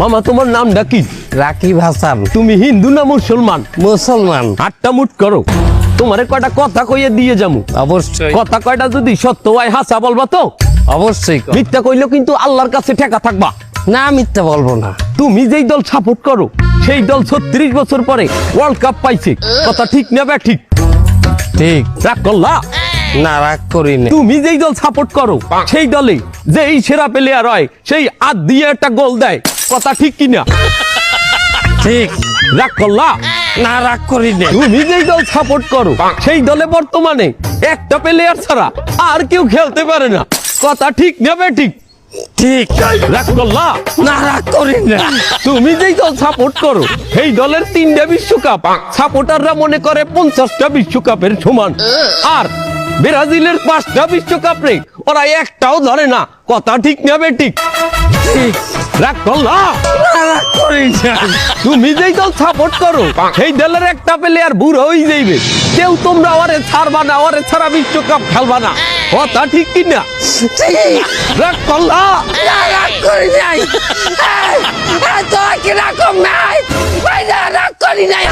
মামা তোমার নামটা কি? রাকিব হাসান। তুমি হিন্দু না মুসলমান? মুসলমান। আটটা মুট করো, তোমারে কয়টা কথা কইয়ে দিয়ে যামু। অবশ্যই কথা কয়টা যদি সত্য হয় হাসা বলবা তো? অবশ্যই কর। মিথ্যা কইলেও কিন্তু আল্লাহর কাছে ঠেকা থাকবা। না মিথ্যা বলবো না। তুমি যেই দল সাপোর্ট করো সেই দল 36 বছর পরে ওয়ার্ল্ড কাপ পাইছে, কথা ঠিক না বে ঠিক? ঠিক। রাগ করলা? না রাগ করি না। তুমি যেই দল সাপোর্ট করো সেই দলে যেই সেরা প্লেয়ার হয় সেই আদ দিয়ে একটা গোল দেয়, কথা ঠিক কিনা? ঠিক। রাগ করলা? না রাগ করি না। তুমি যেই দল সাপোর্ট করো সেই দলে বর্তমানে একটা প্লেয়ার ছাড়া আর কেউ খেলতে পারে না, কথা ঠিক না বে ঠিক? ঠিক। রাগ করলা? না রাগ করি না। তুমি যেই দল সাপোর্ট করো সেই দলের 3টা বিশ্বকাপ সাপোর্টাররা মনে করে 50টা বিশ্বকাপের সমান, আর ব্রাজিলের 5টা বিশ্বকাপ রে ওরা একটাও ধরে না, কথা ঠিক না বে ঠিক? ঠিক। রাগ করলা? না রাগ করি না। তুমি যেই দল সাপোর্ট করো সেই দলের একটা প্লেয়ার বুড়ো হয়ে যাইবে, কেউ তোমরা ওরে ছাড়বা না, ওরে ছাড়া বিশ্বকাপ খেলবা না, কথা ঠিক কিনা? ঠিক। রাগ করলা? না রাগ করি নাই। এই, এই, তোরা কি রাগ নাই? ভাই না রাগ করি নাই।